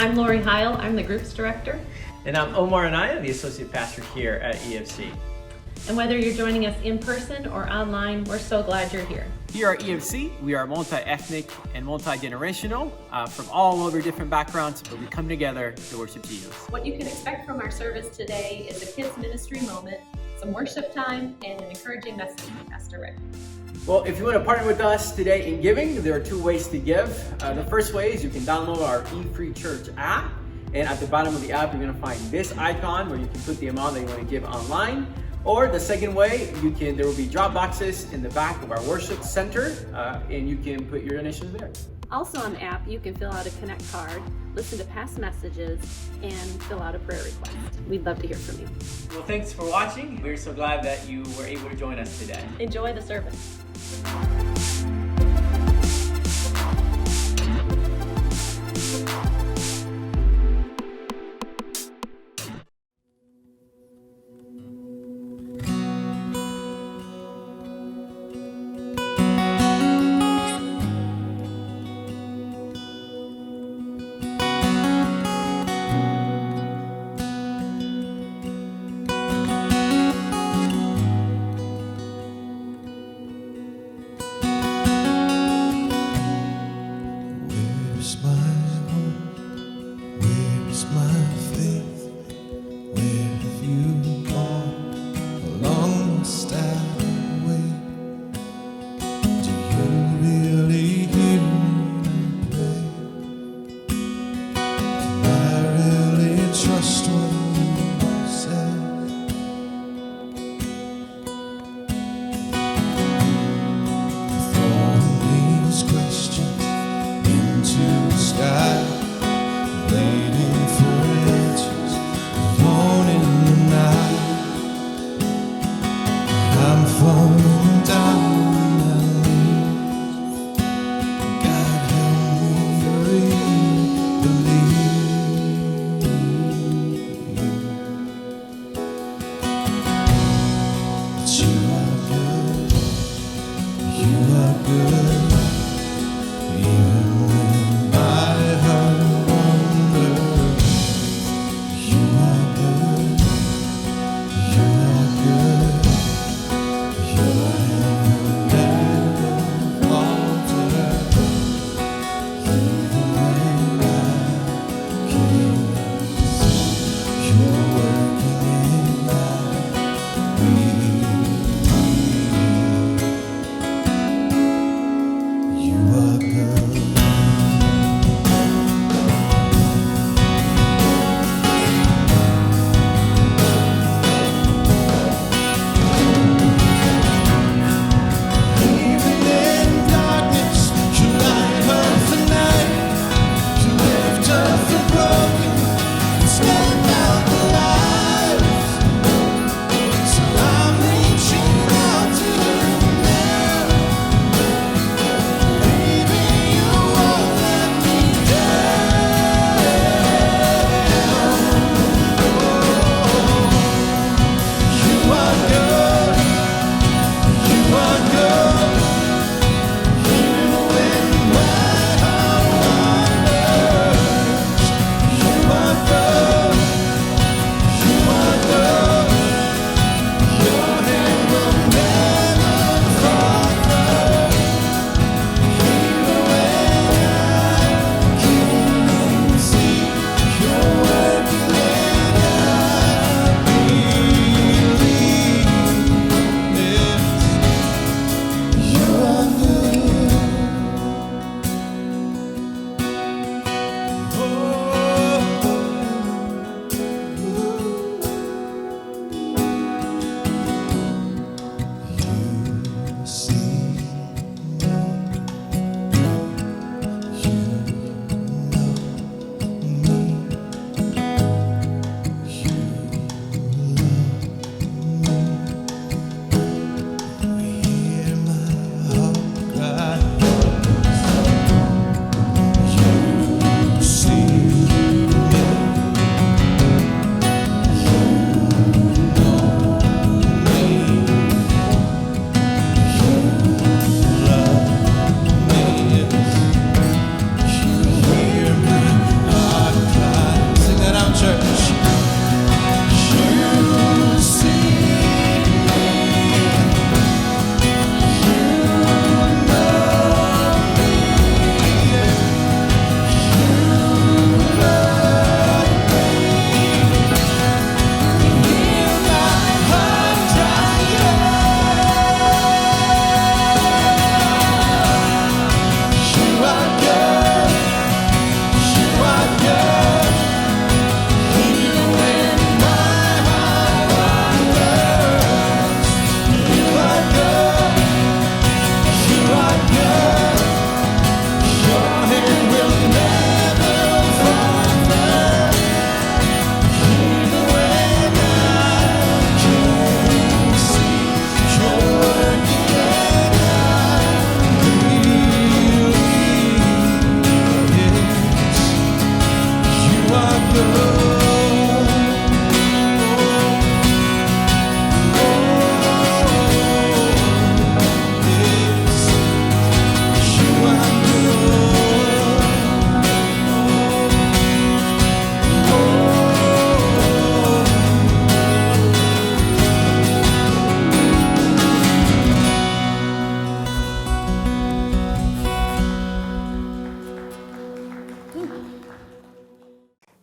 I'm Lori Heil. I'm the Groups Director. And I'm Omar Anaya, the Associate Pastor here at EFC. And whether you're joining us in person or online, we're so glad you're here. Here at EFC, we are multi-ethnic and multi-generational from all over different backgrounds, but we come together to worship Jesus. What you can expect from our service today is a kids ministry moment, some worship time, and an encouraging message from Pastor Rick. Well, if you want to partner with us today in giving, there are two ways to give. The first way is you can download our eFree Church app, and at the bottom of the app, you're going to find this icon where you can put the amount that you want to give online. Or the second way, there will be drop boxes in the back of our worship center, and you can put your donations there. Also on the app, you can fill out a Connect card, listen to past messages, and fill out a prayer request. We'd love to hear from you. Well, thanks for watching. We're so glad that you were able to join us today. Enjoy the service.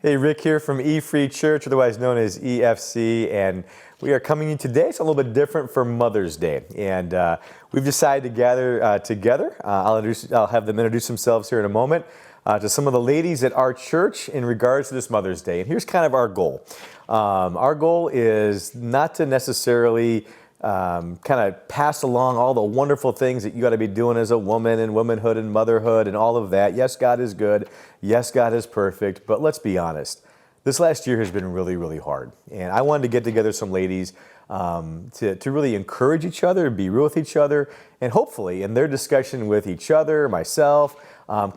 Hey, Rick here from E-Free Church, otherwise known as EFC, and we are coming in today. It's a little bit different for Mother's Day, and we've decided to gather together. I'll have them introduce themselves here in a moment to some of the ladies at our church in regards to this Mother's Day. And here's kind of our goal. Our goal is not to necessarily kind of pass along all the wonderful things that you got to be doing as a woman and womanhood and motherhood and all of that. Yes, God is good. Yes, God is perfect. But let's be honest. This last year has been really, really hard. And I wanted to get together some ladies to really encourage each other, be real with each other, and hopefully in their discussion with each other, myself,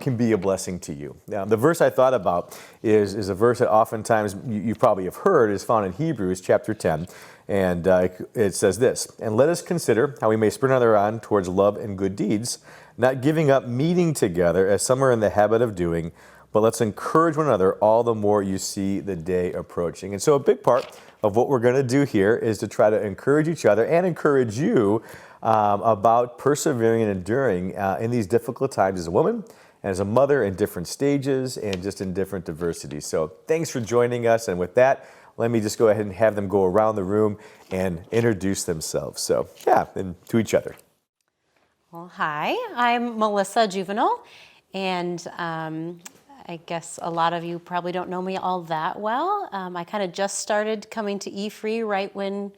can be a blessing to you. Now, the verse I thought about is a verse that oftentimes you probably have heard is found in Hebrews chapter 10. And it says this, "And let us consider how we may spur another on towards love and good deeds, not giving up meeting together as some are in the habit of doing, but let's encourage one another all the more you see the day approaching." And so a big part of what we're going to do here is to try to encourage each other and encourage you about persevering and enduring in these difficult times as a woman and as a mother in different stages and just in different diversities. So thanks for joining us. And with that, let me just go ahead and have them go around the room and introduce themselves. So yeah, and to each other. Well, hi, I'm Melissa Juvenile, and I guess a lot of you probably don't know me all that well. I kind of just started coming to E-Free right when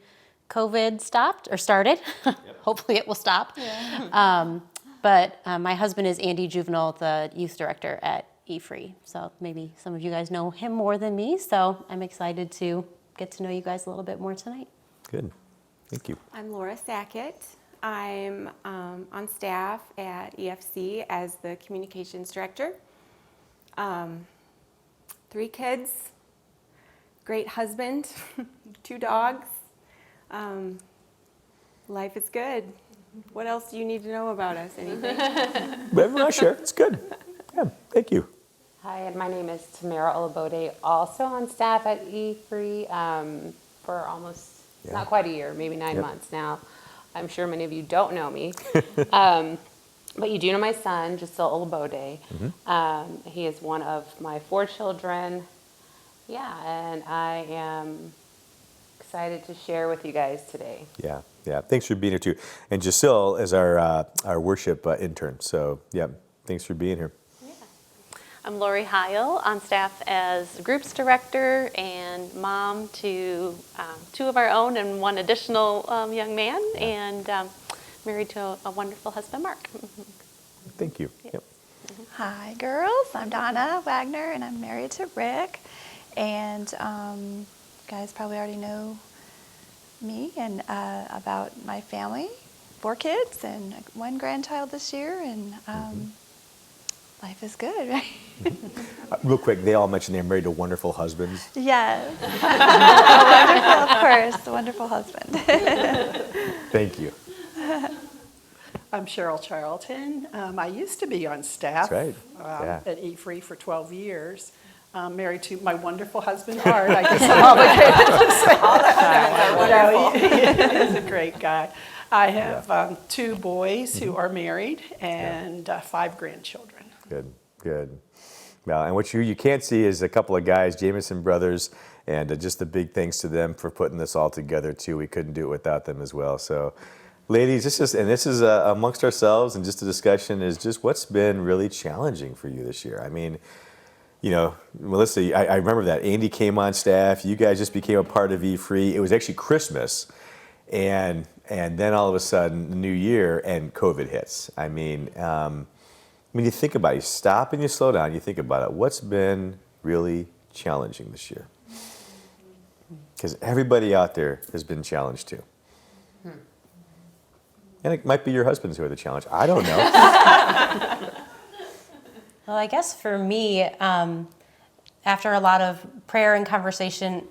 COVID stopped, or started. Yep. Hopefully it will stop. Yeah. But my husband is Andy Juvenile, the youth director at E-Free. So maybe some of you guys know him more than me. So I'm excited to get to know you guys a little bit more tonight. Good. Thank you. I'm Laura Sackett. I'm on staff at EFC as the communications director. 3 kids, great husband, 2 dogs. Life is good. What else do you need to know about us? Anything? Whatever you want to share, it's good. Yeah, thank you. Hi, and my name is Tamara Olabode, also on staff at E-Free for almost, not quite a year, maybe 9 months now. I'm sure many of you don't know me, but you do know my son, Jasil Olabode. Mm-hmm. He is one of my 4 children. Yeah, and I am excited to share with you guys today. Yeah. Thanks for being here too. And Jasil is our worship intern. So yeah, thanks for being here. I'm Lori Heil, on staff as groups director and mom to 2 of our own and 1 additional young man, and married to a wonderful husband, Mark. Thank you. Yep. Hi, girls. I'm Donna Wagner, and I'm married to Rick. And you guys probably already know me and about my family. 4 kids and 1 grandchild this year, and life is good, right? Real quick, they all mentioned they're married to wonderful husbands. Yes. Wonderful husband. Thank you. I'm Cheryl Charlton. I used to be on staff at E-Free for 12 years. Married to my wonderful husband, Art. I guess I'm obligated to say that. He's a great guy. I have 2 boys who are married and 5 grandchildren. Good. Well, and what you can't see is a couple of guys, Jameson brothers, and just a big thanks to them for putting this all together too. We couldn't do it without them as well. So, ladies, this is amongst ourselves, and just a discussion is just what's been really challenging for you this year. I mean, you know, Melissa, I remember that Andy came on staff. You guys just became a part of E-Free. It was actually Christmas, and then all of a sudden, the new year, and COVID hits. I mean, when you think about it, you stop and you slow down, you think about it. What's been really challenging this year? Because everybody out there has been challenged too. And it might be your husbands who are the challenge. I don't know. Well, I guess for me, after a lot of prayer and conversation,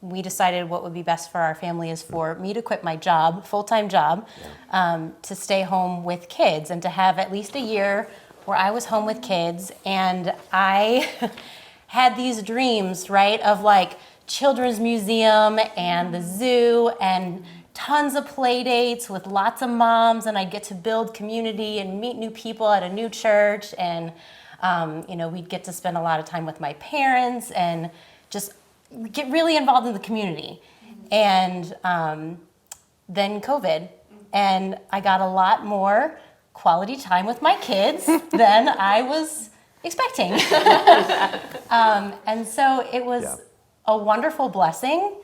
we decided what would be best for our family is for me to quit my job, full-time job, to stay home with kids and to have at least a year where I was home with kids. And I had these dreams, right, of like children's museum and the zoo and tons of play dates with lots of moms, and I'd get to build community and meet new people at a new church. And We'd get to spend a lot of time with my parents and just get really involved in the community. And then COVID, and I got a lot more quality time with my kids than I was expecting. And so it was a wonderful blessing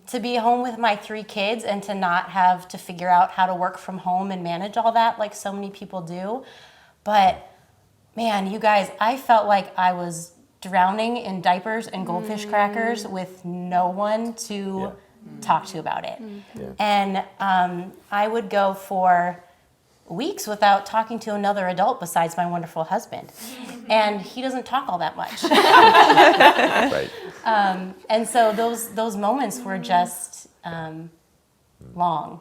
to be home with my 3 kids and to not have to figure out how to work from home and manage all that like so many people do. But man, you guys, I felt like I was drowning in diapers and goldfish crackers with no one to talk to about it. And I would go for weeks without talking to another adult besides my wonderful husband. And he doesn't talk all that much. Right. And so those moments were just long,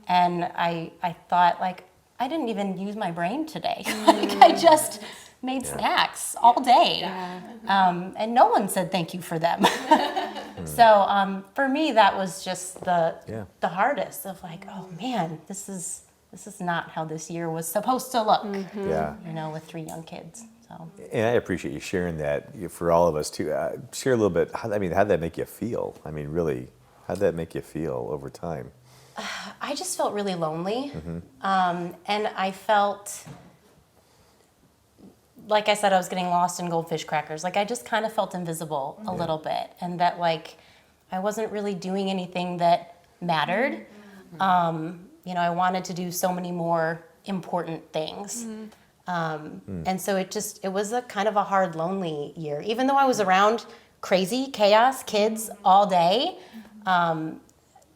And I thought, like, I didn't even use my brain today. Like, I just made snacks all day. And no one said thank you for them. So for me, that was just the hardest of like, oh man, this is not how this year was supposed to look. With 3 young kids. So. And I appreciate you sharing that for all of us too. Share a little bit. How'd that make you feel? I mean, really, how'd that make you feel over time? I just felt really lonely. And I felt, like I said, I was getting lost in goldfish crackers. Like, I just kind of felt invisible a little bit. And that, like, I wasn't really doing anything that mattered. I wanted to do so many more important things. And so it was a kind of a hard, lonely year. Even though I was around crazy, chaos, kids all day,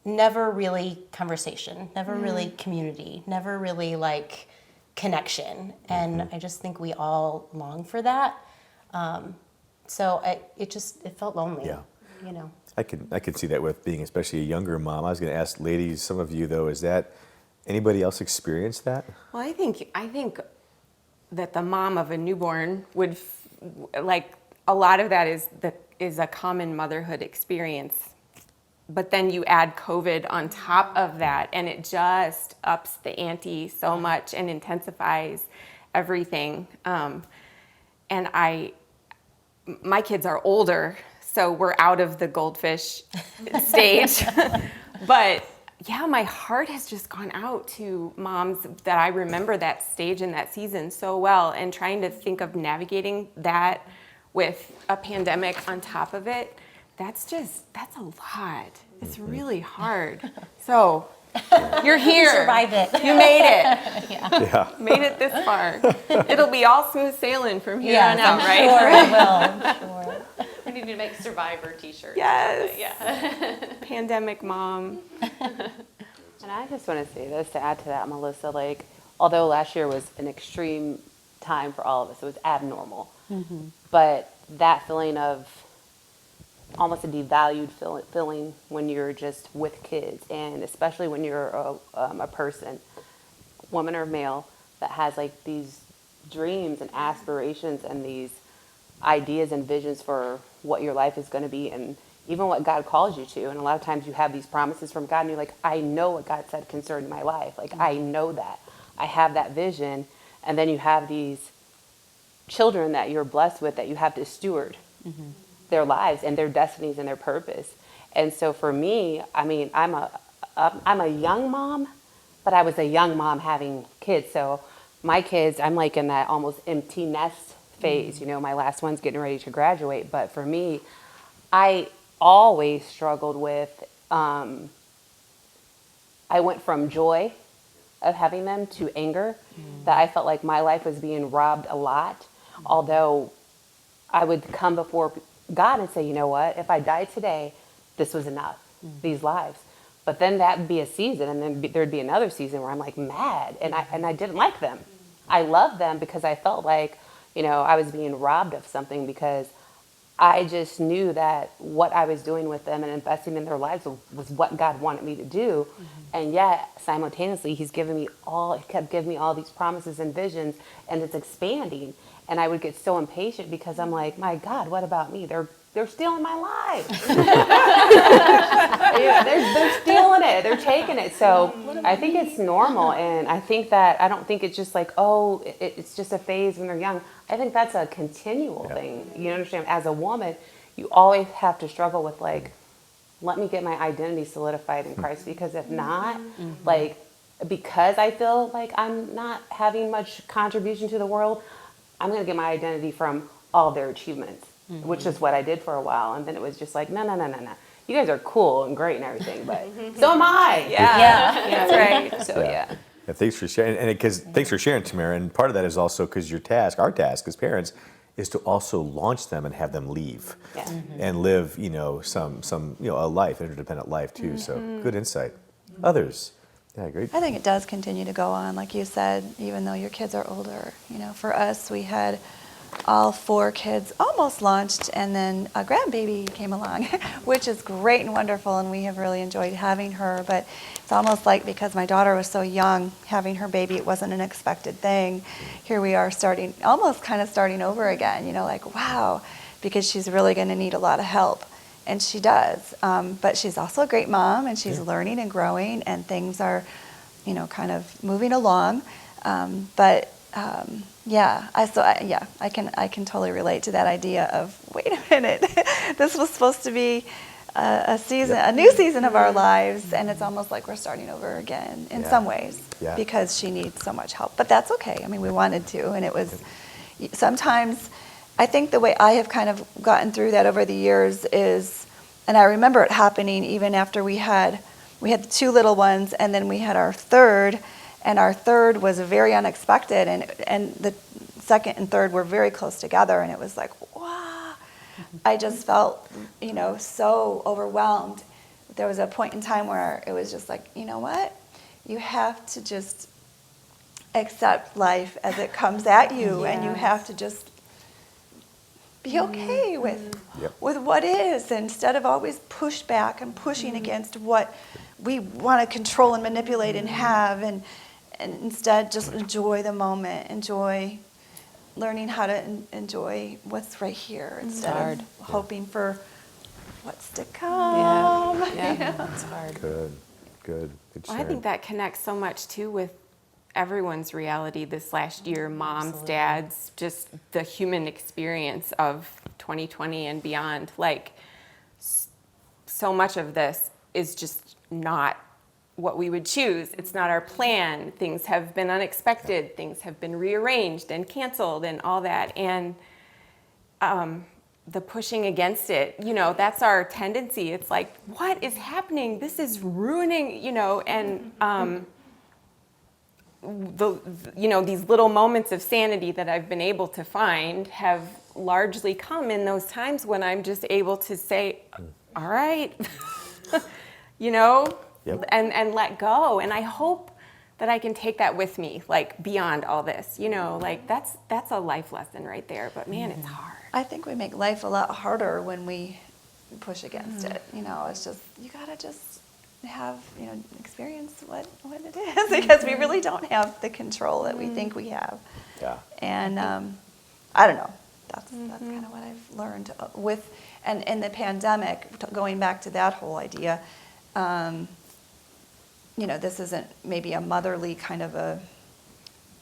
never really conversation, never really community, never really like connection. And I just think we all long for that. So it felt lonely, I can see that with being especially a younger mom. I was going to ask ladies, some of you though, is that anybody else experience that? Well, I think that the mom of a newborn would like a lot of that is a common motherhood experience. But then you add COVID on top of that, and it just ups the ante so much and intensifies everything. And my kids are older, so we're out of the goldfish stage. But yeah, my heart has just gone out to moms that I remember that stage and that season so well, and trying to think of navigating that with a pandemic on top of it. That's a lot. It's really hard. So you're here. You survived it. You made it. Made it this far. It'll be all smooth sailing from here on out, right? Sure it will. I'm sure. We need to make Survivor t-shirts. Yes. Yeah. Pandemic mom. And I just want to say this to add to that, Melissa, like, although last year was an extreme time for all of us, it was abnormal. But that feeling of almost a devalued feeling when you're just with kids, and especially when you're a person, woman or male, that has like these dreams and aspirations and these ideas and visions for what your life is going to be, and even what God calls you to. And a lot of times you have these promises from God and you're like, I know what God said concerning my life. Like, I know that. I have that vision. And then you have these children that you're blessed with that you have to steward their lives and their destinies and their purpose. And so for me, I mean, I'm a young mom, but I was a young mom having kids. So my kids, I'm like in that almost empty nest phase. My last one's getting ready to graduate. But for me, I always struggled with, I went from joy of having them to anger, that I felt like my life was being robbed a lot. Although I would come before God and say, you know what, if I died today, this was enough, these lives. But then that would be a season, and then there'd be another season where I'm like mad, and I didn't like them. I loved them because I felt like, I was being robbed of something, because I just knew that what I was doing with them and investing in their lives was what God wanted me to do. And yet, simultaneously, He kept giving me all these promises and visions, and it's expanding. And I would get so impatient because I'm like, my God, what about me? They're they're stealing my life. They're stealing it. They're taking it. So I think it's normal. And I think that, I don't think it's just like, oh, it's just a phase when they're young. I think that's a continual thing. You understand? As a woman, you always have to struggle with like, let me get my identity solidified in Christ. Because if not, like, because I feel like I'm not having much contribution to the world, I'm going to get my identity from all their achievements, which is what I did for a while. And then it was just like, no. You guys are cool and great and everything, but so am I. Yeah, that's right. So, yeah. Yeah, thanks for sharing. And thanks for sharing, Tamara. And part of that is also because our task as parents, is to also launch them and have them leave and live, some a life, interdependent life too. So good insight. Others, yeah, great. I think it does continue to go on, like you said, even though your kids are older. For us, we had all 4 kids almost launched, and then a grandbaby came along, which is great and wonderful, and we have really enjoyed having her. But it's almost like because my daughter was so young, having her baby, it wasn't an expected thing. Here we are starting over again, like, wow, because she's really going to need a lot of help. And she does. But she's also a great mom, and she's learning and growing, and things are, kind of moving along. I can totally relate to that idea of, wait a minute, this was supposed to be a new season of our lives, and it's almost like we're starting over again in some ways because she needs so much help. But that's okay. I mean, we wanted to, and it was sometimes. I think the way I have kind of gotten through that over the years is, and I remember it happening even after we had the 2 little ones, and then we had our third. And our third was very unexpected, and the second and third were very close together, and it was like, wow. I just felt, so overwhelmed. There was a point in time where it was just like, you know what? You have to just accept life as it comes at you, and you have to just be okay with what is, instead of always push back and pushing against what we want to control and manipulate and have, and instead just enjoy the moment, enjoy learning how to enjoy what's right here instead of hoping for what's to come. It's hard. Good. Good Well, I think that connects so much too with everyone's reality this last year, moms, dads, just the human experience of 2020 and beyond. Like, so much of this is just not what we would choose. It's not our plan. Things have been unexpected. Things have been rearranged and canceled and all that. And the pushing against it, that's our tendency. It's like, what is happening? This is ruining, and these little moments of sanity that I've been able to find have largely come in those times when I'm just able to say, all right, and let go. And I hope that I can take that with me, like beyond all this, like that's a life lesson right there. But man, it's hard. I think we make life a lot harder when we push against it. It's just, you gotta just have, experience what it is, because we really don't have the control that we think we have. Yeah. And I don't know. That's kind of what I've learned with, and in the pandemic, going back to that whole idea. This isn't maybe a motherly kind of a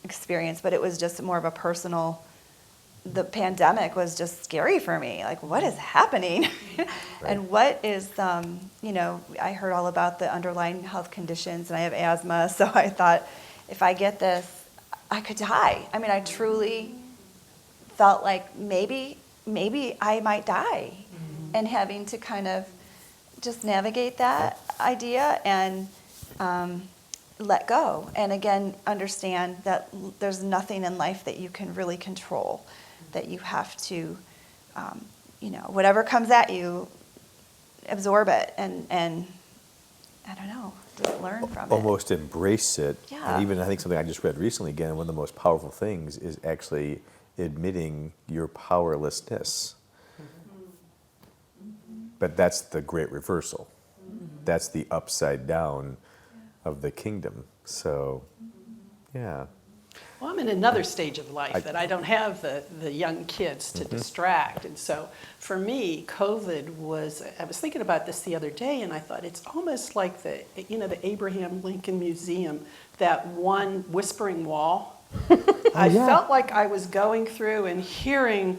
experience, but it was just more of a personal. The pandemic was just scary for me. Like, what is happening? And what is, I heard all about the underlying health conditions, and I have asthma, so I thought, if I get this, I could die. I mean, I truly felt like maybe I might die, and having to kind of just navigate that idea and let go. And again, understand that there's nothing in life that you can really control, that you have to, whatever comes at you, absorb it and I don't know, just learn from it. Almost embrace it. Yeah. And even I think something I just read recently, again, one of the most powerful things is actually admitting your powerlessness. But that's the great reversal. That's the upside down of the kingdom. So, yeah. Well, I'm in another stage of life that I don't have the young kids to distract. And so for me, COVID was, I was thinking about this the other day, and I thought it's almost like the Abraham Lincoln Museum, that one whispering wall. I felt like I was going through and hearing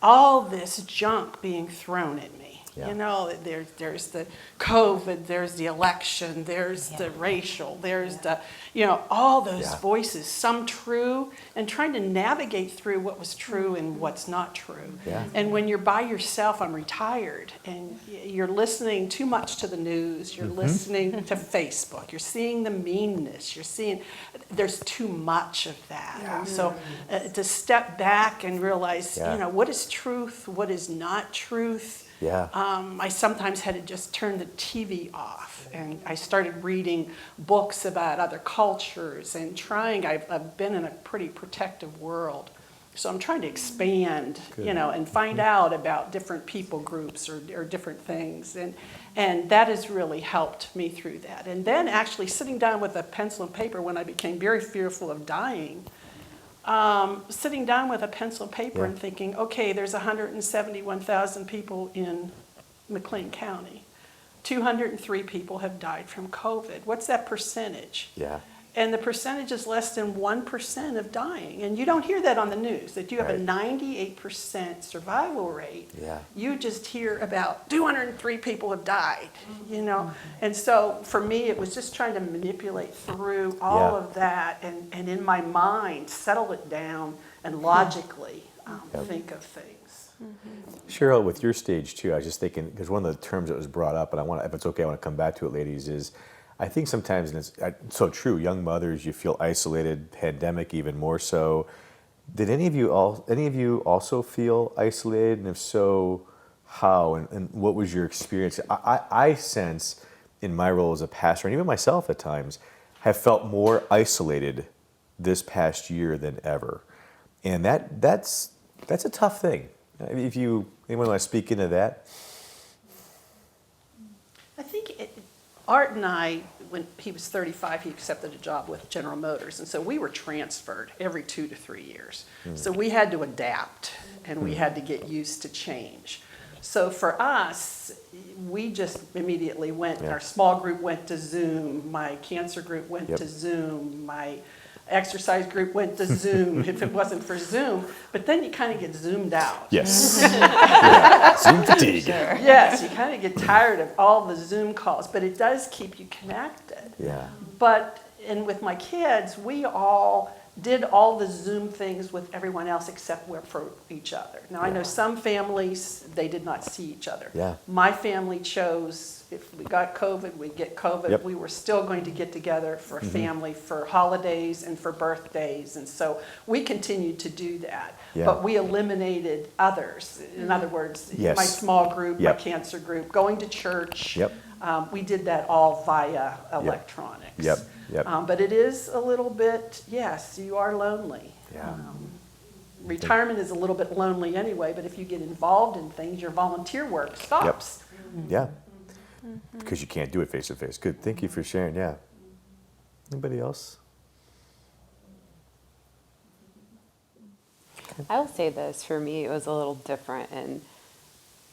all this junk being thrown at me. Yeah. You know, there's the COVID, there's the election, there's the racial, there's the, all those voices, some true, and trying to navigate through what was true and what's not true. Yeah. And when you're by yourself, I'm retired, and you're listening too much to the news, you're listening to Facebook, you're seeing the meanness, you're seeing, there's too much of that. And so to step back and realize, what is truth, what is not truth. Yeah. I sometimes had to just turn the TV off, and I started reading books about other cultures and I've been in a pretty protective world, so I'm trying to expand, and find out about different people groups or different things, and that has really helped me through that. And then actually sitting down with a pencil and paper when I became very fearful of dying, sitting down with a pencil and paper and thinking, okay, there's 171,000 people in McLean County. 203 people have died from COVID. What's that percentage? Yeah. And the percentage is less than 1% of dying. And you don't hear that on the news, that you have a 98% survival rate. Yeah. You just hear about 203 people have died, And so for me, it was just trying to manipulate through all of that and in my mind, settle it down and logically think of things. Cheryl, with your stage too, I was just thinking, because one of the terms that was brought up, and if it's okay, I want to come back to it, ladies, is I think sometimes, and it's so true, young mothers, you feel isolated, pandemic even more so. Did any of you also feel isolated? And if so, how? And what was your experience? I sense in my role as a pastor, and even myself at times, have felt more isolated this past year than ever. And that's a tough thing. If anyone want to speak into that? I think Art and I, when he was 35, he accepted a job with General Motors. And so we were transferred every 2 to 3 years. So we had to adapt, and we had to get used to change. So for us, we just immediately went, our small group went to Zoom, my cancer group went to Zoom, my exercise group went to Zoom if it wasn't for Zoom, but then you kind of get zoomed out. Yes. Zoom fatigue. Yes, you kind of get tired of all the Zoom calls, but it does keep you connected. Yeah. And with my kids, we all did all the Zoom things with everyone else except for each other. Now, I know some families, they did not see each other. Yeah. My family chose, if we got COVID, we'd get COVID. Yep. We were still going to get together for family, for holidays and for birthdays. And so we continued to do that. Yeah. But we eliminated others. In other words, Yes. my small group, Yep. my cancer group, going to church. Yep. We did that all via electronics. Yep. Yep. But it is a little bit, yes, you are lonely. Yeah. Retirement is a little bit lonely anyway, but if you get involved in things, your volunteer work stops. Yeah. Because you can't do it face to face. Good. Thank you for sharing. Yeah. Anybody else? I will say this, for me, it was a little different, and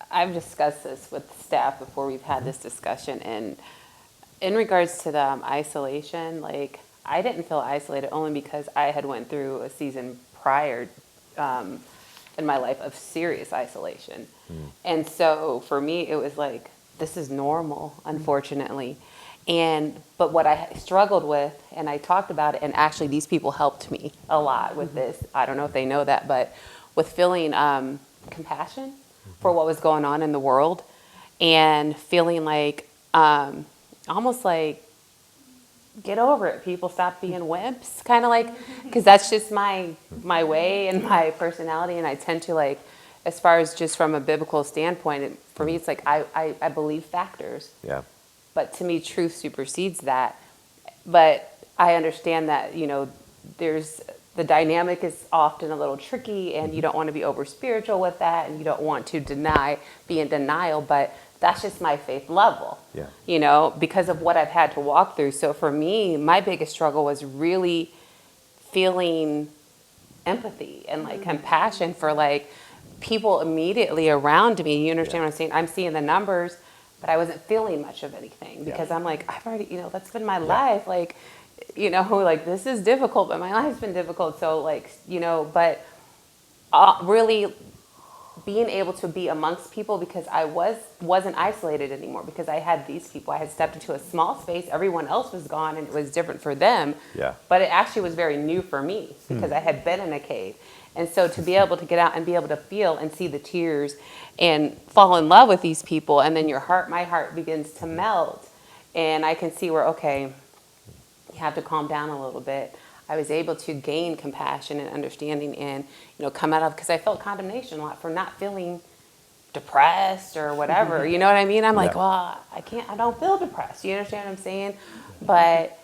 I've discussed this with staff before we've had this discussion, and in regards to the isolation, like, I didn't feel isolated only because I had went through a season prior in my life of serious isolation. And so for me, it was like, this is normal, unfortunately. But what I struggled with, and I talked about it, and actually these people helped me a lot with this. I don't know if they know that, but with feeling compassion for what was going on in the world, and feeling like, almost like, get over it, people, stop being wimps, kind of like, because that's just my way and my personality, and I tend to, like, as far as just from a biblical standpoint, for me, it's like, I believe factors. Yeah. But to me, truth supersedes that. But I understand that, there's, the dynamic is often a little tricky, and you don't want to be over spiritual with that, and you don't want to be in denial, but that's just my faith level, because of what I've had to walk through. So for me, my biggest struggle was really feeling empathy and like compassion for like people immediately around me. You understand what I'm saying? I'm seeing the numbers, but I wasn't feeling much of anything because I'm like, I've already, that's been my life. Like, like this is difficult, but my life's been difficult. So like, but really being able to be amongst people because I wasn't isolated anymore because I had these people. I had stepped into a small space. Everyone else was gone and it was different for them. Yeah. But it actually was very new for me because I had been in a cave. And so to be able to get out and be able to feel and see the tears and fall in love with these people, and then my heart begins to melt. And I can see where, okay, you have to calm down a little bit. I was able to gain compassion and understanding and, come out of, because I felt condemnation a lot for not feeling depressed or whatever. You know what I mean? I'm like, well, I don't feel depressed. You understand what I'm saying? But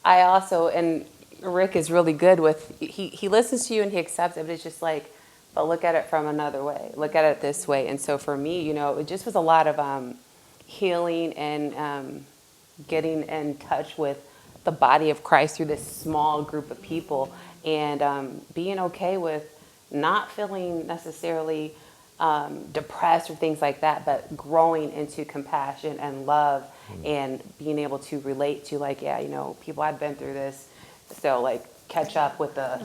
I also, and Rick is really good with, he listens to you and he accepts it, but it's just like, but look at it from another way. Look at it this way. And so for me, it just was a lot of healing and getting in touch with the body of Christ through this small group of people and being okay with not feeling necessarily depressed or things like that, but growing into compassion and love and being able to relate to like, people I've been through this. So like catch up with the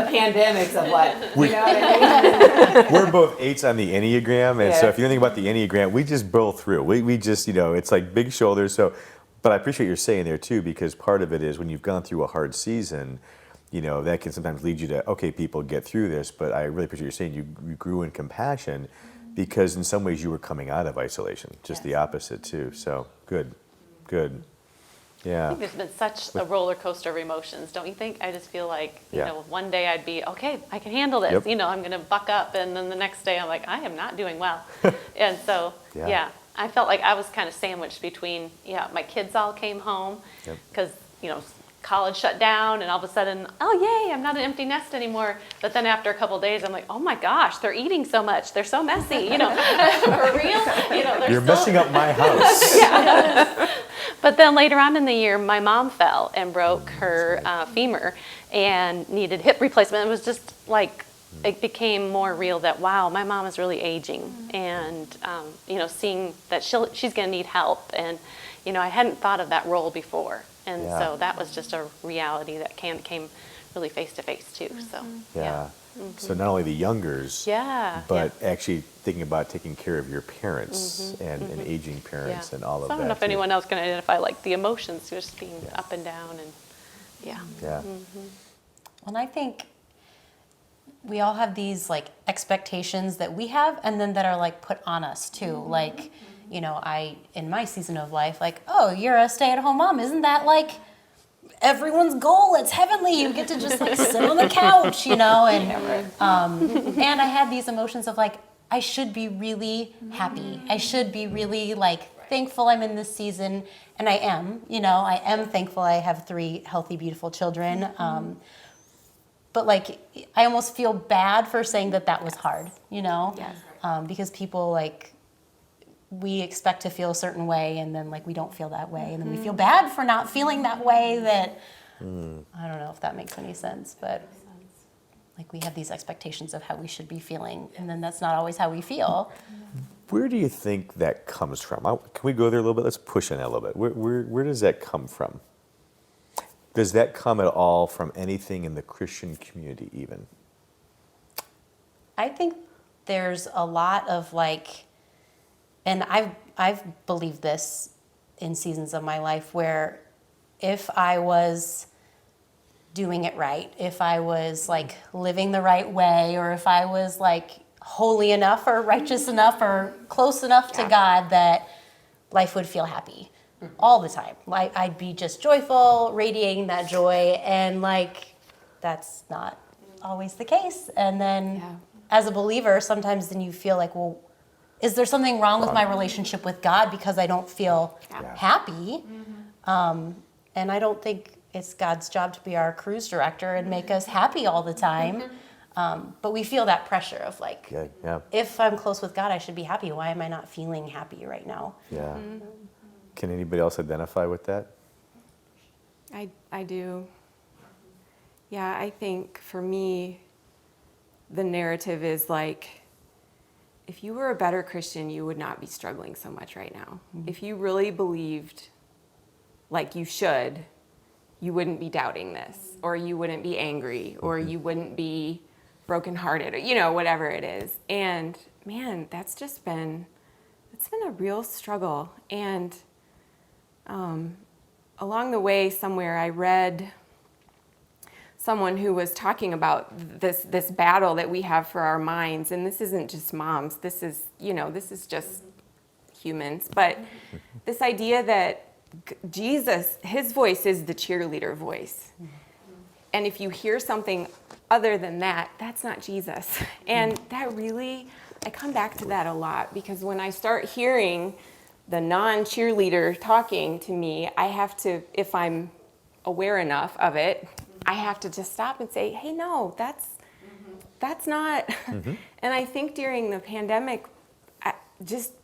pandemics of like, you know what I mean? We're both 8s on the Enneagram, and so if you think about the Enneagram, we just blow through. We just, it's like big shoulders. So, but I appreciate your saying there too, because part of it is when you've gone through a hard season, that can sometimes lead you to, okay, people get through this. But I really appreciate you saying you grew in compassion because in some ways you were coming out of isolation, just the opposite too. So good. Yeah. I think there's been such a roller coaster of emotions, don't you think? I just feel like, one day I'd be, okay, I can handle this. Yep. I'm going to buck up. And then the next day I'm like, I am not doing well. And so, I felt like I was kind of sandwiched between, my kids all came home because, college shut down and all of a sudden, oh, yay, I'm not an empty nest anymore. But then after a couple of days, I'm like, oh my gosh, they're eating so much. They're so messy, for real. You're messing up my house. But then later on in the year, my mom fell and broke her femur and needed hip replacement. It was just like, it became more real that, wow, my mom is really aging. And, seeing that she's going to need help. And, I hadn't thought of that role before. And so that was just a reality that came really face to face too. So, So not only the youngers, but actually thinking about taking care of your parents and aging parents and all of that. I don't know if anyone else can identify like the emotions just being up and down and Well, and I think we all have these like expectations that we have and then that are like put on us too. Like, in my season of life, like, oh, you're a stay-at-home mom. Isn't that like everyone's goal? It's heavenly. You get to just like sit on the couch, and I had these emotions of like, I should be really happy. I should be really like thankful I'm in this season, and I am. I am thankful I have 3 healthy, beautiful children. But like, I almost feel bad for saying that was hard, because people like, we expect to feel a certain way and then like we don't feel that way and then we feel bad for not feeling that way that I don't know if that makes any sense, but like we have these expectations of how we should be feeling and then that's not always how we feel. Where do you think that comes from? Can we go there a little bit? Let's push on that a little bit. Where does that come from? Does that come at all from anything in the Christian community even? I think there's a lot of like, and I've believed this in seasons of my life where if I was doing it right, if I was like living the right way, or if I was like holy enough or righteous enough or close enough to God, that life would feel happy all the time. Like I'd be just joyful, radiating that joy, and like that's not always the case. And then as a believer, sometimes then you feel like, well, is there something wrong with my relationship with God because I don't feel happy? And I don't think it's God's job to be our cruise director and make us happy all the time. But we feel that pressure of like, if I'm close with God, I should be happy. Why am I not feeling happy right now? Yeah. Can anybody else identify with that? I do. Yeah, I think for me, the narrative is like, if you were a better Christian, you would not be struggling so much right now. If you really believed like you should, you wouldn't be doubting this, or you wouldn't be angry, or you wouldn't be brokenhearted, or, you know, whatever it is. And man, it's been a real struggle. And along the way somewhere I read someone who was talking about this battle that we have for our minds. And this isn't just moms, this is just humans. But this idea that Jesus, his voice is the cheerleader voice. And if you hear something other than that, that's not Jesus. And that really, I come back to that a lot, because when I start hearing the non-cheerleader talking to me, I have to, if I'm aware enough of it, I have to just stop and say, hey, no, that's not. And I think during the pandemic,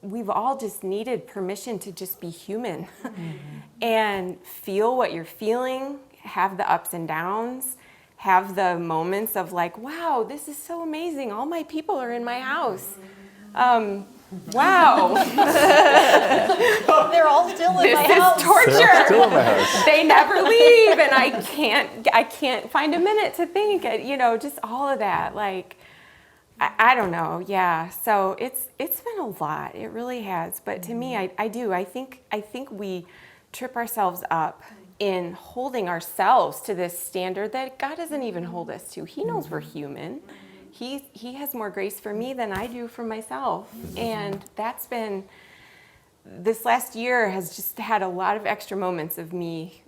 we've all just needed permission to just be human and feel what you're feeling, have the ups and downs, have the moments of like, wow, this is so amazing. All my people are in my house. Wow. They're all still in my house. This is torture. Still in my house. They never leave, and I can't find a minute to think. Just all of that. Like, I don't know. Yeah. So it's been a lot. It really has. But to me, I think we trip ourselves up in holding ourselves to this standard that God doesn't even hold us to. He knows we're human. He has more grace for me than I do for myself. And that's been, this last year has just had a lot of extra moments of me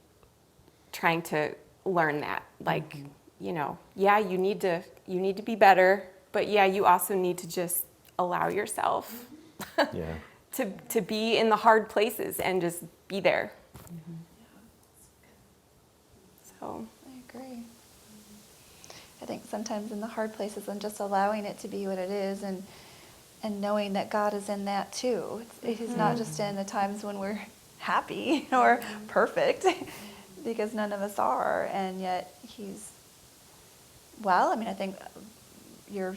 trying to learn that. Like, yeah, you need to be better, but yeah, you also need to just allow yourself to be in the hard places and just be there. So I agree. I think sometimes in the hard places and just allowing it to be what it is, and knowing that God is in that too. He's not just in the times when we're happy or perfect, because none of us are, and yet he's, I think your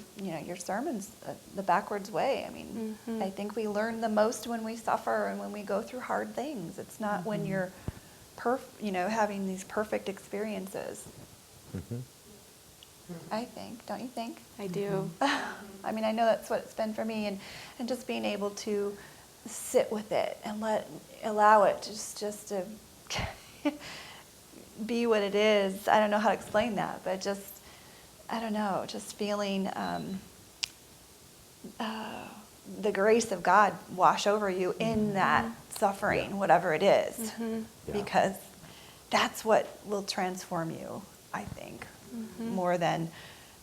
sermon's the backwards way. I mean, I think we learn the most when we suffer and when we go through hard things. It's not when you're having these perfect experiences. I think, don't you think? I do. I mean, I know that's what it's been for me, and just being able to sit with it and allow it just to be what it is. I don't know how to explain that, but I don't know, just feeling the grace of God wash over you in that suffering, whatever it is, because that's what will transform you, I think. More than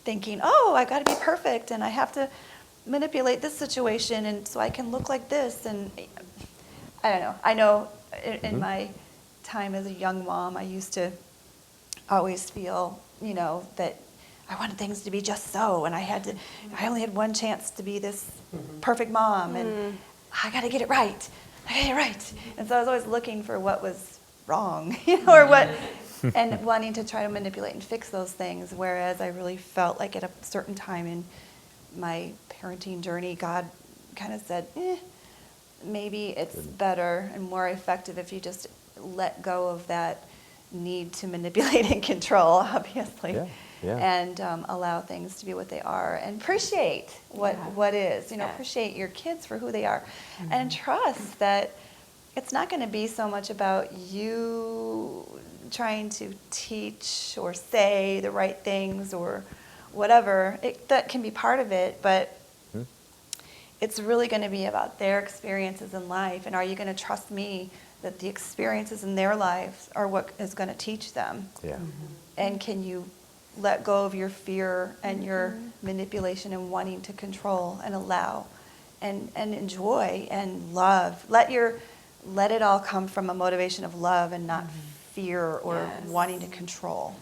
thinking, I got to be perfect and I have to manipulate this situation and so I can look like this. And I don't know. I know in my time as a young mom, I used to always feel, that I wanted things to be just so, and I only had one chance to be this perfect mom, and I got to get it right. And so I was always looking for what was wrong, or what. And wanting to try to manipulate and fix those things, whereas I really felt like at a certain time in my parenting journey, God kind of said, maybe it's better and more effective if you just let go of that need to manipulate and control, obviously, and allow things to be what they are, and appreciate what is, appreciate your kids for who they are, and trust that it's not going to be so much about you trying to teach or say the right things or whatever. That can be part of it, but it's really going to be about their experiences in life, and are you going to trust me that the experiences in their lives are what is going to teach them? And can you let go of your fear and your manipulation and wanting to control and allow and enjoy and love? Let it all come from a motivation of love and not fear or wanting to control.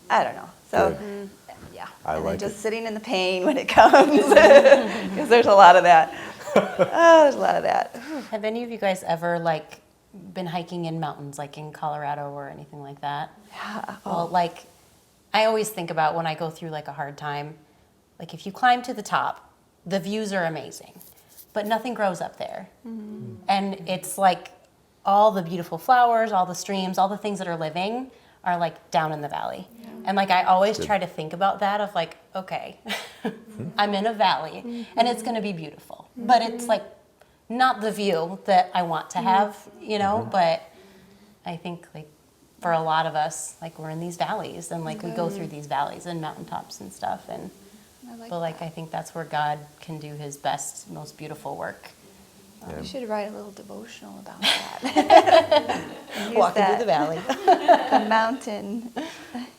I don't know. So, just sitting in the pain when it comes, because there's a lot of that. There's a lot of that. Have any of you guys ever been hiking in mountains, like in Colorado or anything like that? Yeah. Well, I always think about when I go through like a hard time, like if you climb to the top, the views are amazing, but nothing grows up there. And it's like all the beautiful flowers, all the streams, all the things that are living are like down in the valley. And like I always try to think about that of like, okay, I'm in a valley and it's going to be beautiful, but it's like not the view that I want to have, you know, but I think like for a lot of us, like we're in these valleys and like we go through these valleys and mountaintops and stuff. And but like I think that's where God can do his best, most beautiful work. You should write a little devotional about that. Walking through the valley. The mountain.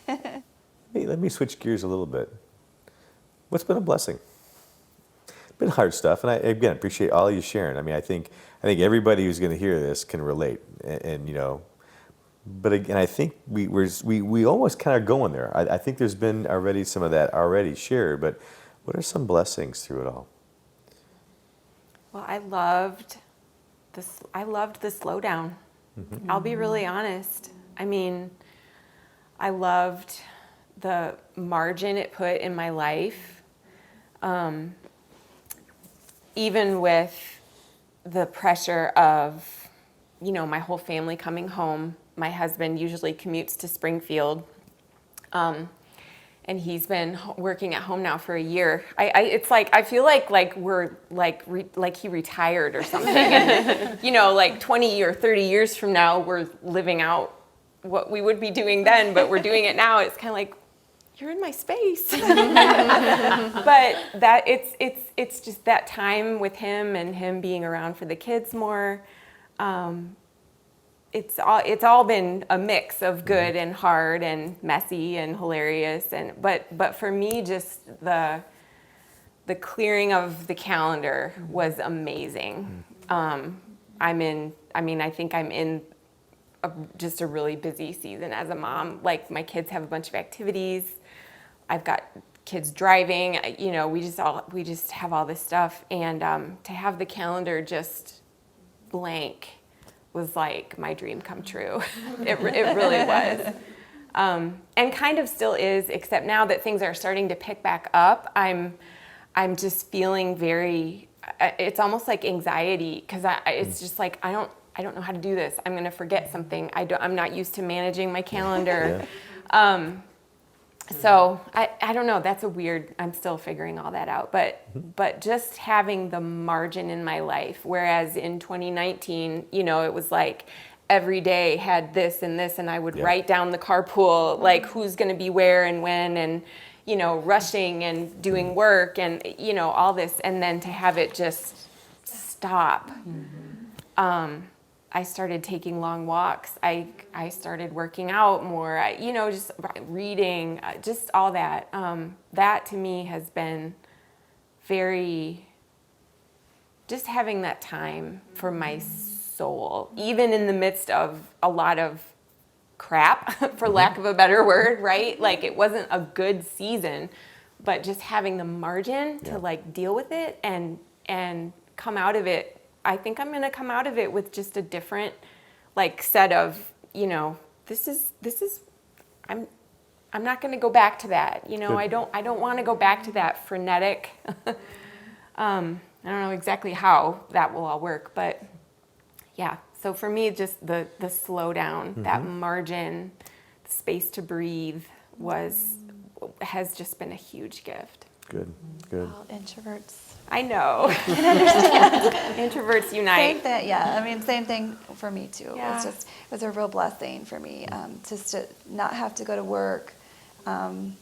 Hey, let me switch gears a little bit. What's been a blessing? Been hard stuff, and I again appreciate all you sharing. I mean, I think everybody who's going to hear this can relate, and you know. But again, I think we almost kind of going there. I think there's been already some of that already shared. But what are some blessings through it all? Well, I loved the slowdown. I'll be really honest. I mean, I loved the margin it put in my life. Even with the pressure of, you know, my whole family coming home. My husband usually commutes to Springfield, and he's been working at home now for a year. It's like I feel like we're like he retired or something. And, you know, like 20 or 30 years from now, we're living out what we would be doing then, but we're doing it now. It's kind of like, you're in my space. But that it's just that time with him and him being around for the kids more. It's all been a mix of good and hard and messy and hilarious, but for me, just the clearing of the calendar was amazing. I think I'm in just a really busy season as a mom. Like my kids have a bunch of activities. I've got kids driving. You know, we just have all this stuff, and to have the calendar just blank was like my dream come true. It really was. And kind of still is, except now that things are starting to pick back up, I'm just feeling very, it's almost like anxiety, because it's just like, I don't know how to do this. I'm going to forget something. I'm not used to managing my calendar. So I don't know, that's a weird, I'm still figuring all that out, but just having the margin in my life, whereas in 2019, you know, it was like every day had this and this, and I would write down the carpool, like who's going to be where and when, and, you know, rushing and doing work and, you know, all this, and then to have it just stop. I started taking long walks. I started working out more, you know, just reading, just all that. That to me has been very, just having that time for my soul, even in the midst of a lot of crap, for lack of a better word, right? Like it wasn't a good season, but just having the margin to like deal with it and come out of it. I think I'm going to come out of it with just a different like set of, you know, this is I'm not going to go back to that. You know, good. I don't want to go back to that frenetic. I don't know exactly how that will all work, but yeah. So for me, just the slowdown, that margin, the space to breathe has just been a huge gift. Good. Well, introverts. I know. I can understand. Introverts unite. Same thing, yeah. I mean, same thing for me too. Yeah. It was a real blessing for me just to not have to go to work. You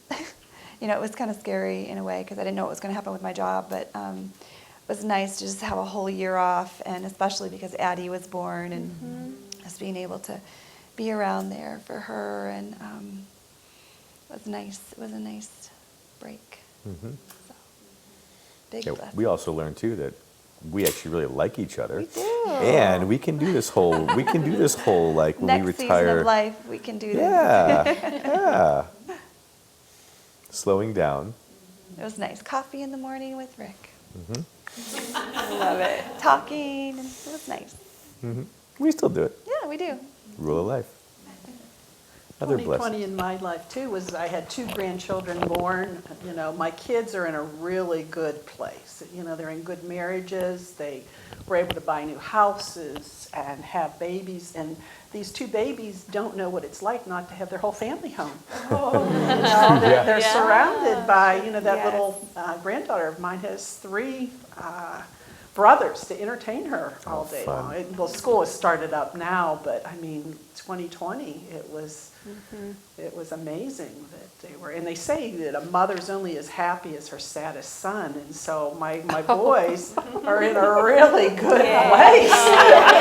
know, it was kind of scary in a way because I didn't know what was going to happen with my job, but it was nice to just have a whole year off, and especially because Addie was born, and just being able to be around there for her, and it was nice. It was a nice break. So, big blessing. We also learned too that we actually really like each other. We do. And we can do this whole like when Next we retire. season of life, we can do this. Yeah. Slowing down. It was nice. Coffee in the morning with Rick. I love it. Talking, and it was nice. We still do it. Yeah, we do. Rule of life. Other 2020 in my life too was I had 2 grandchildren born. You know, my kids are in a really good place. You know, they're in good marriages. They were able to buy new houses and have babies. And these 2 babies don't know what it's like not to have their whole family home. You know, they're surrounded by, you know, that little granddaughter of mine has 3 brothers to entertain her all day long. Well, school has started up now, but I mean, 2020, it was amazing that they were. And they say that a mother's only as happy as her saddest son, and so my boys are in a really good place.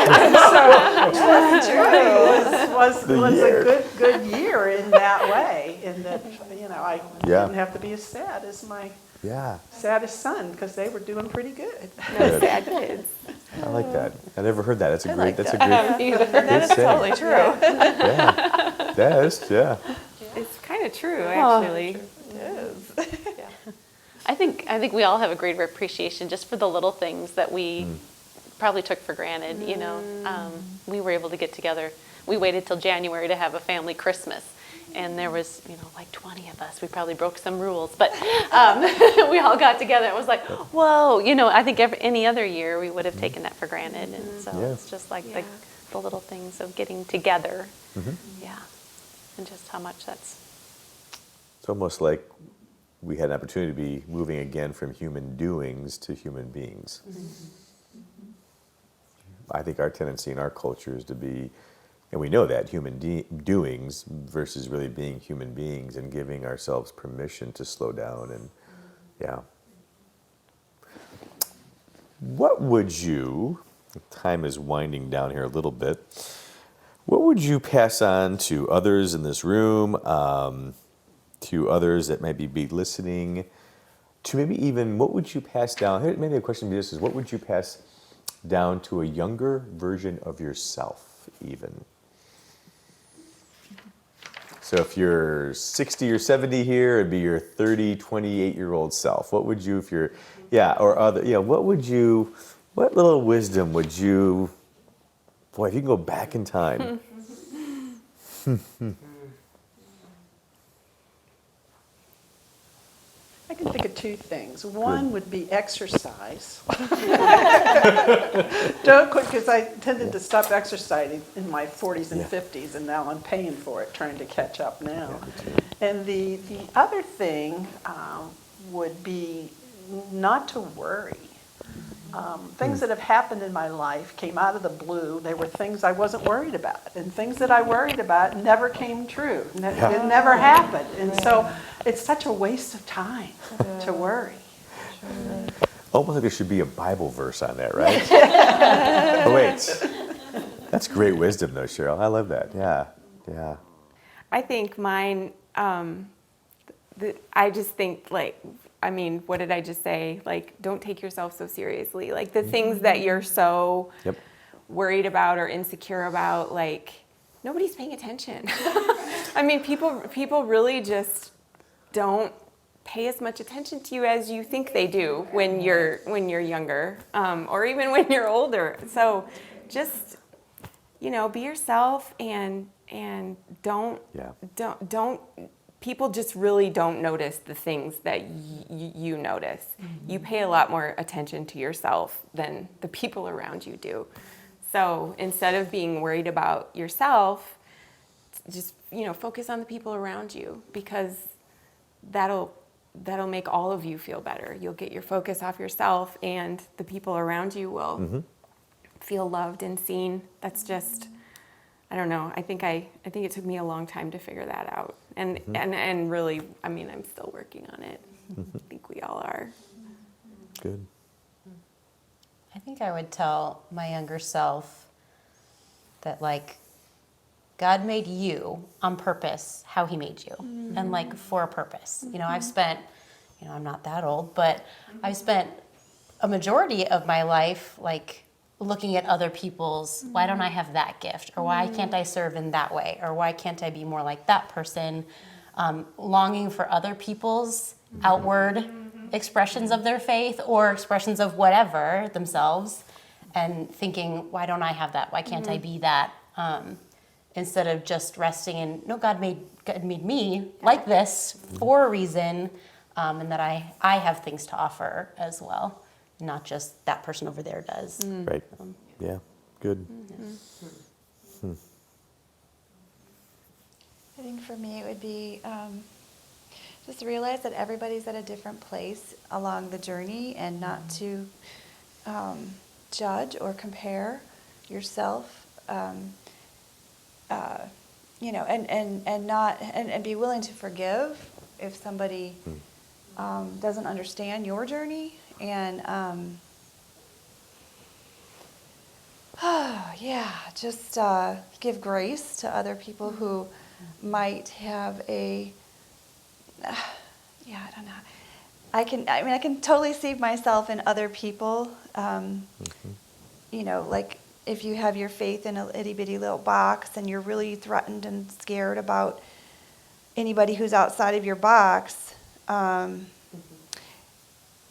And so 2020 was a good year in that way, in that, you know, I didn't have to be as sad as my saddest son, because they were doing pretty good. No sad kids. I like that. I never heard that. That's a great. That's a That great. is totally true. Yeah. That is. Yeah. It's kind of true, actually. I think we all have a greater appreciation just for the little things that we probably took for granted. You know, we were able to get together. We waited till January to have a family Christmas, and there was, you know, like 20 of us. We probably broke some rules, but we all got together. It was like, whoa, you know. I think any other year we would have taken that for granted, and so it's just like the little things of getting together. And just how much that's. It's almost like we had an opportunity to be moving again from human doings to human beings. I think our tendency in our culture is to be, and we know that, human doings versus really being human beings and giving ourselves permission to slow down. And what would you, time is winding down here a little bit, what would you pass on to others in this room, to others that might be listening, to maybe even, what would you pass down? Here, maybe a question to this is, what would you pass down to a younger version of yourself even? So if you're 60 or 70 here, it'd be your 30, 28-year-old self. What would you, if you're, or other, what would you, what little wisdom would you, boy, if you can go back in time. I can think of 2 things. One would be exercise. Don't quit, because I tended to stop exercising in my 40s and 50s, and now I'm paying for it, trying to catch up now. And the other thing would be not to worry. Things that have happened in my life came out of the blue. They were things I wasn't worried about. And things that I worried about never came true. It never happened. And so it's such a waste of time to worry. Almost like there should be a Bible verse on that, right? Oh, wait. That's great wisdom, though, Cheryl. I love that. Yeah. I think mine, I just think, like, I mean, what did I just say? Like, don't take yourself so seriously. Like, the things that you're so worried about or insecure about, like, nobody's paying attention. I mean, people really just don't pay as much attention to you as you think they do when you're younger, or even when you're older. So just, be yourself and don't people just really don't notice the things that you notice. You pay a lot more attention to yourself than the people around you do. So instead of being worried about yourself, just focus on the people around you, because that'll make all of you feel better. You'll get your focus off yourself, and the people around you will feel loved and seen. That's just, I don't know. I think it took me a long time to figure that out, and really, I mean, I'm still working on it. I think we all are. Good. I think I would tell my younger self that, like, God made you on purpose how he made you, and for a purpose. I've spent, I'm not that old, but I've spent a majority of my life looking at other people's, why don't I have that gift? Or why can't I serve in that way? Or why can't I be more like that person? Longing for other people's outward expressions of their faith or expressions of whatever themselves, and thinking, why don't I have that? Why can't I be that? instead of just resting in, no, God made me like this for a reason, and that I have things to offer as well, not just that person over there does. Right. Yeah. Good. I think for me it would be just realize that everybody's at a different place along the journey, and not to judge or compare yourself, and be willing to forgive if somebody doesn't understand your journey, and just give grace to other people who might have a I don't know. I can totally see myself in other people. Like if you have your faith in a itty bitty little box and you're really threatened and scared about anybody who's outside of your box,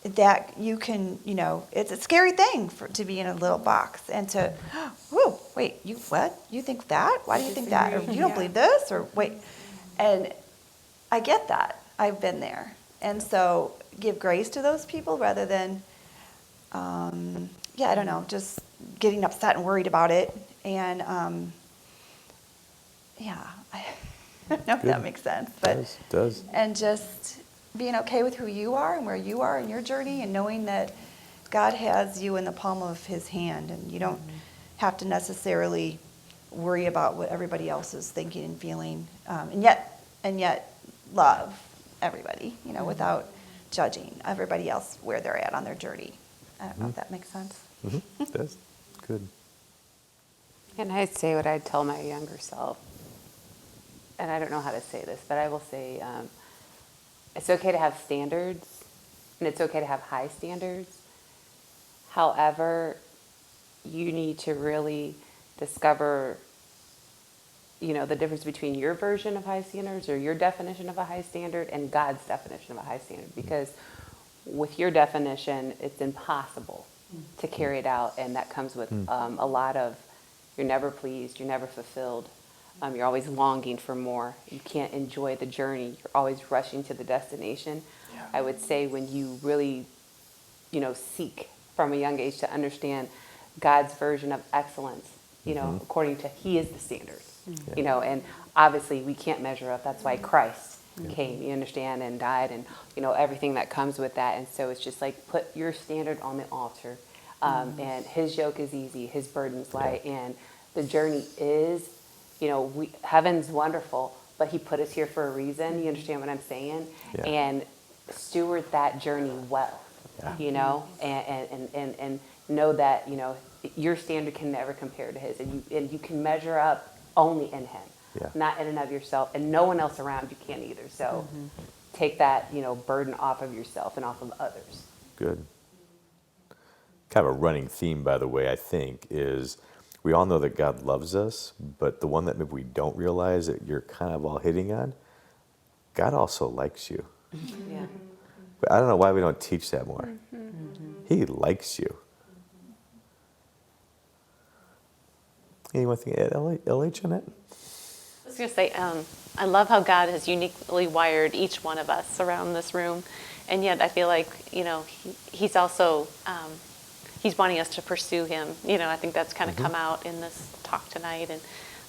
that you can, it's a scary thing to be in a little box and to, whoa, wait, you what? You think that? Why do you think that? Or you don't believe this? Or wait. And I get that. I've been there. And so give grace to those people rather than, I don't know, just getting upset and worried about it. And, I don't know if that makes sense. But It does. And just being okay with who you are and where you are in your journey, and knowing that God has you in the palm of his hand, and you don't have to necessarily worry about what everybody else is thinking and feeling, and yet love everybody, without judging everybody else where they're at on their journey. I don't know if that makes sense. It does. Good. And I'd say what I'd tell my younger self, and I don't know how to say this, but I will say it's okay to have standards, and it's okay to have high standards. However, you need to really discover, the difference between your version of high standards, or your definition of a high standard, and God's definition of a high standard. Because with your definition, it's impossible to carry it out, and that comes with a lot of, you're never pleased, you're never fulfilled, you're always longing for more. You can't enjoy the journey. You're always rushing to the destination. Yeah. I would say when you really, seek from a young age to understand God's version of excellence, according to He is the standard. And obviously we can't measure up. That's why Christ came, you understand, and died, and everything that comes with that. And so it's just like, put your standard on the altar, and His yoke is easy, His burden's light, and the journey is, heaven's wonderful, but He put us here for a reason. You understand what I'm saying? Yeah. And steward that journey well, and know that your standard can never compare to His, and you can measure up only in Him, not in and of yourself, and no one else around you can either. So take that burden off of yourself and off of others. Good. Kind of a running theme, by the way, I think, is we all know that God loves us, but the one that maybe we don't realize that you're kind of all hitting on, God also likes you. Yeah. But I don't know why we don't teach that more. He likes you. Anyone think, LH on it? I was going to say, I love how God has uniquely wired each one of us around this room, and yet I feel like, He's also, He's wanting us to pursue Him. I think that's kind of come out in this talk tonight, and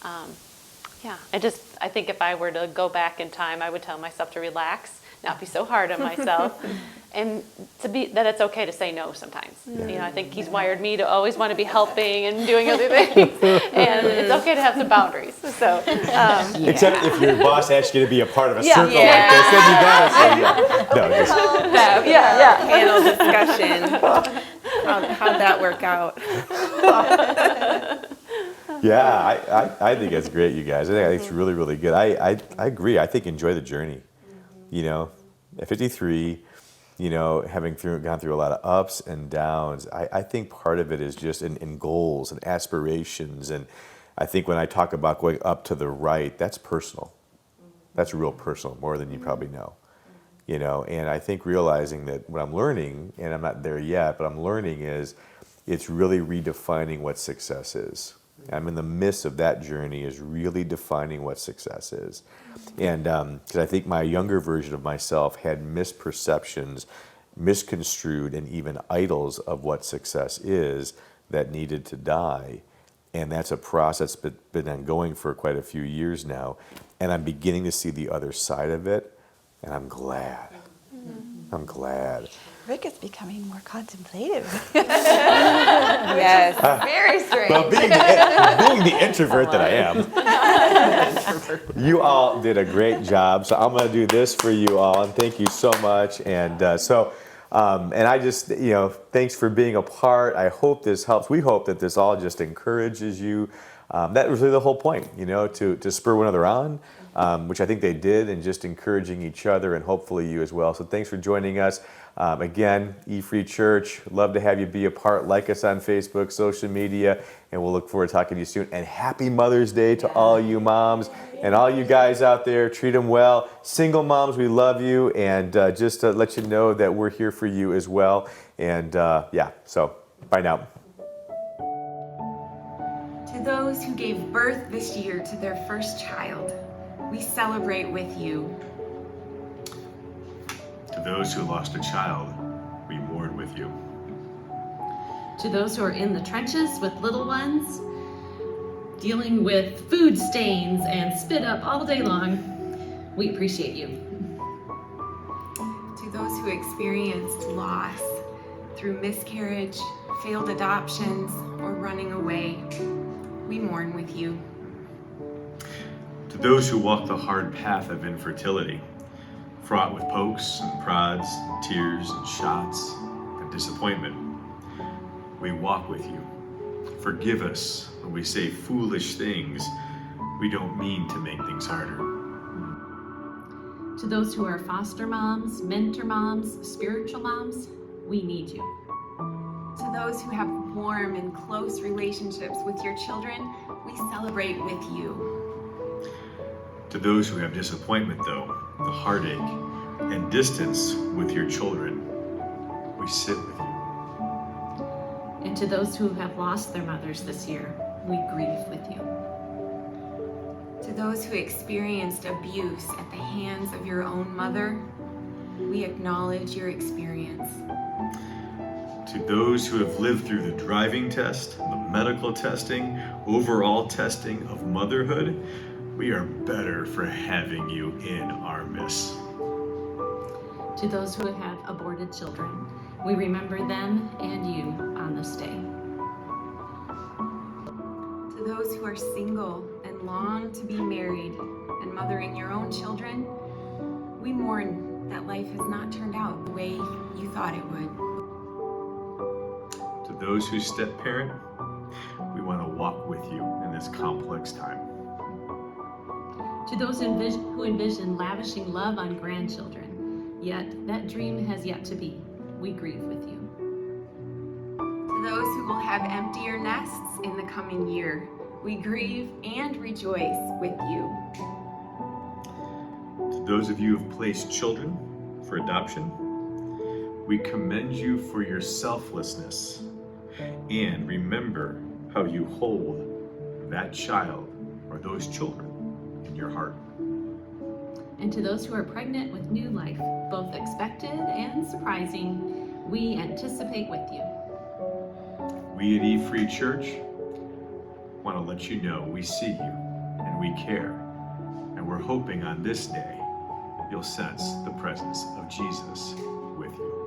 I think if I were to go back in time, I would tell myself to relax, not be so hard on myself, and that it's okay to say no sometimes. I think He's wired me to always want to be helping and doing other things, and it's okay to have some boundaries. So, except if your boss asks you to be a part of a circle like this, then you gotta say No, panel discussion. How'd that work out? Yeah, I think that's great, you guys. I think it's really, really good. I agree. I think enjoy the journey. At 53, having gone through a lot of ups and downs, I think part of it is just in goals and aspirations. And I think when I talk about going up to the right, that's personal. That's real personal, more than you probably know. And I think realizing that what I'm learning, and I'm not there yet, but I'm learning is it's really redefining what success is. I'm in the midst of that journey, is really defining what success is. And because I think my younger version of myself had misperceptions, misconstrued, and even idols of what success is that needed to die. And that's a process that's been ongoing for quite a few years now. And I'm beginning to see the other side of it, and I'm glad. I'm glad. Rick is becoming more contemplative. Yes. Very strange. Well, being the introvert that I am, you all did a great job. So I'm going to do this for you all, and thank you so much. And and I just, thanks for being a part. I hope this helps. We hope that this all just encourages you. That was really the whole point, to spur one another on, which I think they did, and just encouraging each other, and hopefully you as well. So thanks for joining us. Again, E-Free Church, love to have you be a part. Like us on Facebook, social media, and we'll look forward to talking to you soon. And happy Mother's Day to all you moms and all you guys out there. Treat them well. Single moms, we love you, and just to let you know that we're here for you as well. And so bye now. To those who gave birth this year to their first child, we celebrate with you. To those who lost a child, we mourn with you. To those who are in the trenches with little ones, dealing with food stains and spit up all day long, we appreciate you. To those who experienced loss through miscarriage, failed adoptions, or running away, we mourn with you. To those who walk the hard path of infertility, fraught with pokes and prods, and tears and shots and disappointment, we walk with you. Forgive us when we say foolish things. We don't mean to make things harder. To those who are foster moms, mentor moms, spiritual moms, we need you. To those who have warm and close relationships with your children, we celebrate with you. To those who have disappointment, though, the heartache, and distance with your children, we sit with you. And to those who have lost their mothers this year, we grieve with you. To those who experienced abuse at the hands of your own mother, we acknowledge your experience. To those who have lived through the driving test, the medical testing, overall testing of motherhood, we are better for having you in our midst. To those who have aborted children, we remember them and you on this day. To those who are single and long to be married and mothering your own children, we mourn that life has not turned out the way you thought it would. To those who step parent, we want to walk with you in this complex time. To those who envision lavishing love on grandchildren, yet that dream has yet to be, we grieve with you. To those who will have emptier nests in the coming year, we grieve and rejoice with you. To those of you who have placed children for adoption, we commend you for your selflessness, and remember how you hold that child or those children in your heart. And to those who are pregnant with new life, both expected and surprising, we anticipate with you. We at E-Free Church want to let you know we see you and we care, and we're hoping on this day you'll sense the presence of Jesus with you.